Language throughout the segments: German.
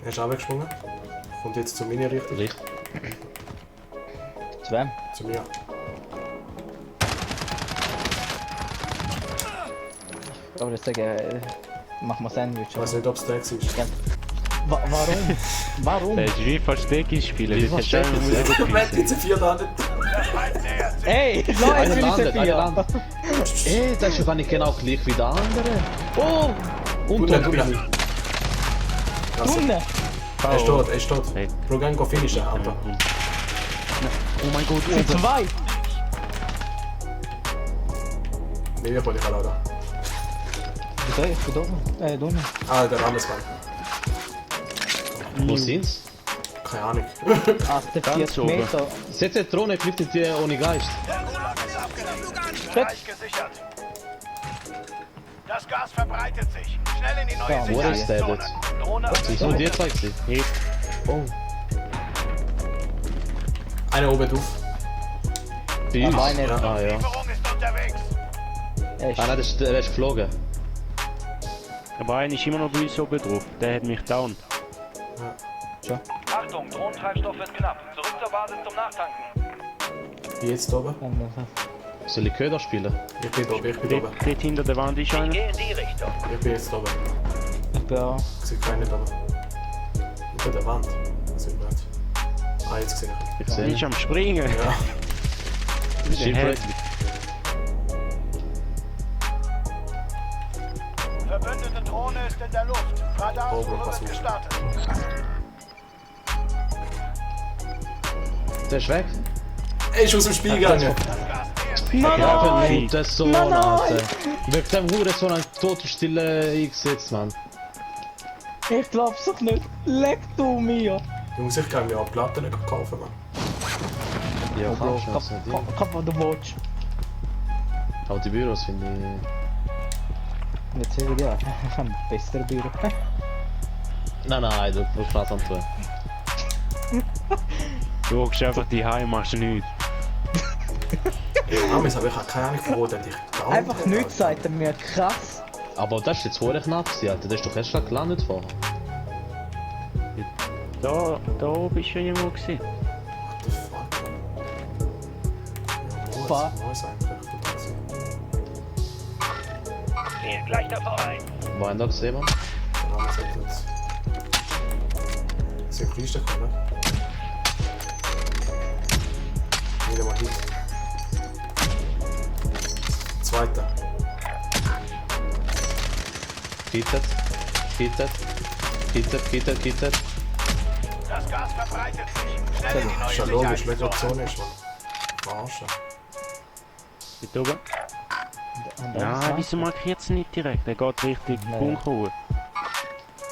Er ist abgesprungen. Kommt jetzt zu meiner Richtung. Richtig. Zu wem? Zu mir. Aber ich sage, mach mal Sandwich. Ich weiß nicht, ob es der ist. Ja. Warum? Warum? Das ist wie Versteckis spielen. Wie Das ist Versteckis, schon Wenn jetzt 4 da nicht. Ey, nein, Einer ich will landet, einer landet. Ey, das ist gar nicht genau gleich wie der andere. Oh! Und Tunnel, dort bin Tunnel. ich. Tunnel! Er ist tot, er ist tot. Hey. Bro, gehen go finishen, Alter. Oh mein Gott, Sind oben. zwei! Nee, wir wollen nicht alle, oder? Wieso? Ich bin da oben. Unten. Ah, der Ramesmann. Wo sind's? Keine Ahnung. Ach, der 40 oben. Meter. Setz die Drohne, flüchtet die ohne Geist. Bereich gesichert. Das Gas verbreitet sich. Schnell in die neue Ja, wo ist der Sicherheitszone. Drohne Wieso dir zeigt sie? Hey, Oh. Einer oben drauf. Bei uns? Alleine. Ah ja. Lieferung ist unterwegs. Ah nein, der ist geflogen. aber einer ist immer noch bei uns oben drauf. Der hat mich down. Achtung, Drohnentreibstoff wird knapp. Zurück zur Basis zum Nachtanken. Wie jetzt da oben? Soll ich Köder spielen? Ich bin da oben, ich bin da oben. Dort hinter der Wand ist einer. Geh in die Richtung. Ich bin jetzt da oben. Ich bin auch. Ich sehe keinen da oben. Unter der Wand. Sieht man nicht. Ah, jetzt sehe ich. Ich sehe Nicht nicht. am Springen. Ja. Shipwreck. Verbündete Drohne ist in der Luft. Oh, Radarsuche Bro, pass wird auf. gestartet. Der ist weg. Er ist aus dem Spiel gegangen. Das Gas nähert sich. Ja, der Sohn, Alter. Wegen dem Hurensohn ein Totenstille eingesetzt, Mann. Ich glaub's doch nicht. Leck du mir! Jungs, ich kann mir auch Platten nicht kaufen, Mann. Ja, Oh, Bro, kannst du nicht. kauf mal den Watch. Auch die Büros finde ich... Jetzt sehe ich ja. Ein besseres Büro. Nein, du kannst antun. Du hockst einfach die Heim, machst nichts. Amis, aber ich habe keine Ahnung, von wo der dich da Einfach nichts sagt er mir. Krass. Aber das ist jetzt vorher knapp gewesen, Alter. Der ist doch erst gerade gelandet vorher. Da oben ist schon irgendwo gewesen. What the fuck? Ja, Fuck. Moos eigentlich. Geht gleich davor ein. Wo haben da gesehen, Mann? Der Rames hat uns... Ist ja Kiste gekommen, ne? Wieder mal Hit. Zweiter. Kittet. Das Gas verbreitet sich. Schnell in die Ist ja neue logisch, welche Sicherheitszone. Option ist, Mann. Verarschen. Dort oben. Nein, wieso markiert es nicht direkt? Der geht richtig Bunker hoch.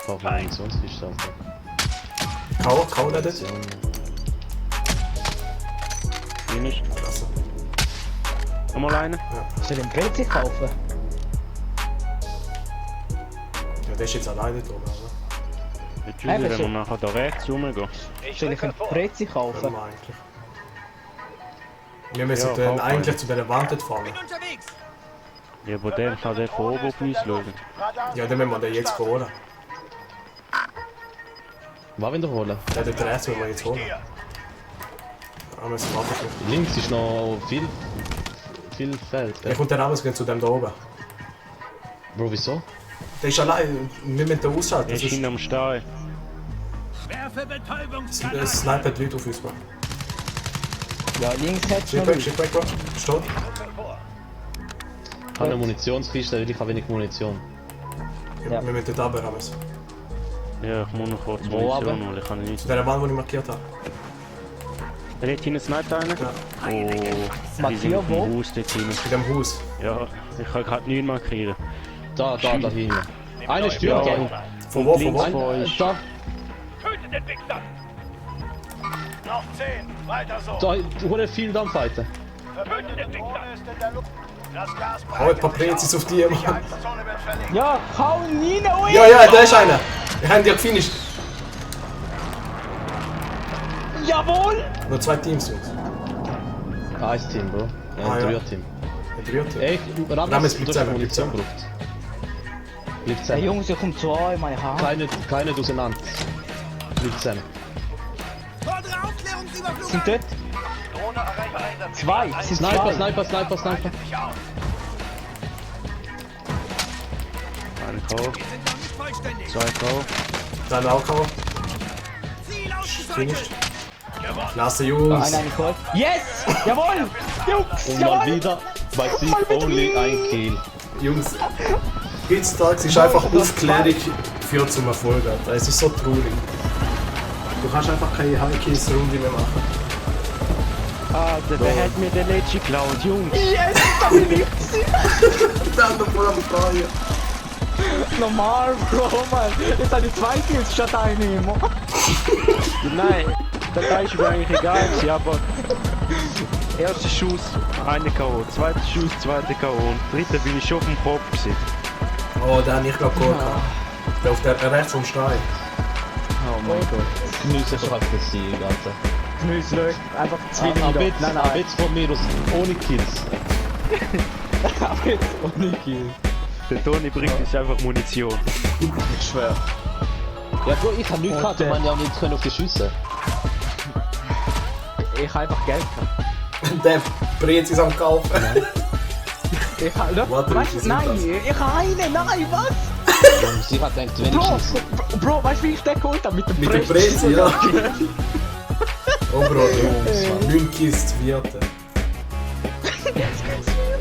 Kauf mal Munitionskiste, Alter. Kau nicht? Finish. Klasse. Nochmal einen. Soll ich den Brezi kaufen? Ja, der ist jetzt alleine da, oder? Jetzt Hey, wenn wir schon. nachher da rechts rumgehen. Ich Soll ich drücke einen vor. Brezi Können kaufen? wir eigentlich. Wir müssen Ja, dann kauf eigentlich einen. zu dieser Wand dort fahren. Unterwegs. Ja, aber der kann der von oben auf uns schauen. Radar. Ja, dann müssen wir den jetzt holen. Was wiederholen? Ja, den Rest müssen wir jetzt holen. Hier. Ja, wir müssen warten. Links ist noch viel Feld. Ja, kommt der Rames zu dem da oben. Bro, wieso? Der ist allein. Wir müssen den ausschalten. Er ist hinterm Stall. Werfe Es snipert Leute auf uns, Mann. Ja, links hättest du noch Schick weg, Bro. Steht. Ich habe eine Munitionskiste, weil ich habe wenig Munition. Ja. Wir müssen dort runter, Rames. Ja, ich muss noch kurz Wo Munition aber? holen, ich kann nicht. Zu dieser Wand, die ich markiert habe. Der hat hinten sniped einer. Ja. Oh, die Matthias, sind wo? im Haus dort hinten. In dem Haus. Ja, ich kann gerade nichts markieren. Da hinten. Eine Ja, stürmt ja. ja. Von wo, von links wo? vor euch. Da, Tötet den Wichser. Noch 10. Weiter so. da, du holst viel Dampfweite. Verbündete Drohne ist in der Luft. Das Gas Hau ein paar Prezis auf die, Mann. Sicherheitszone wird verlegt. Ja, hau ihn rein, ui! Ja, ja, da ist einer. Wir haben die gefinisht. Jawohl! Nur 2 Teams, Jungs. Ein Team, Bro. Ja, Ah, ein ja. Dreier-Team. Ein Dreier-Team. Ey, Rames, Rames, bleib du hast zusammen, Munition bleib gebraucht. Bleib Hey zusammen. Jungs, ich komm zu euch, meine Haare. Keine auseinander. Nicht zusammen. Sind dort Drohne erreicht Einsatz. zwei. Sind Sniper, zwei. Sniper, Sniper, Sniper. Sich aus. Eine K.O. Zwei K.O. Dann auch K.O. Finished. Klasse, Jungs. Eine geholt. Yes! Jawohl! Jungs! Und mal Jawohl! wieder bei Sieg only ein Kill. Jungs, heutzutage ist einfach Aufklärung führt zum Erfolg. Alter. Es ist so traurig. Du kannst einfach keine High-Kills-Runde mehr machen. Alter, wer hat mir den letzten geklaut, Jungs? Yes! Da bin ich! Dann noch voll am Feuer. Normal, Bro, Mann! Jetzt habe ich 2 Kills statt einen immer. Nein, der ist mir eigentlich egal, gewesen, aber... Erster Schuss, eine K.O. Zweiter Schuss, zweite K.O. Und dritter bin ich schon auf dem Kopf gewesen. Oh, den habe ich glaube geholt. Der auf der rechts vom Stein. Oh mein Gott. Gemüse schafft den Sieg, Alter. Gemüse, einfach zwei Ab wieder. jetzt, Nein, ab nein. jetzt von mir aus ohne Kills. Ab jetzt ohne Kill. Der Toni bringt uns einfach Munition. Ich schwör. Ja Bro, ich hab nichts Und, gehabt, wir haben ja auch nicht können auf die Schüsse. Ich habe einfach Geld gehabt. Der Brez ist am Kaufen. Ich habe... Warte, Weißt wie du, sind nein, das? ich habe einen, nein, was? Sie hat gedacht, Bro, wenigstens. Bro, weißt du, wie ich den geholt habe? Mit dem Mit dem Press. Brez, ja. Oh Bro, Jungs, Mann. 9 Kills zu vierten.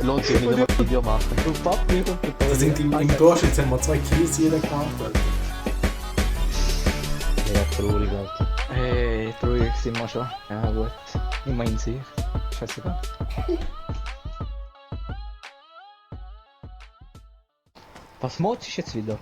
Lohnt sich nicht einmal ein Video machen. Du Papi und der Das sind im Durchschnitt haben wir 2 Kills jeder gemacht. Alter. Ja, traurig, Alter. Hey, traurig sind wir schon. Ja gut, immer in sich. Scheißegal. Was Mods ist jetzt wieder?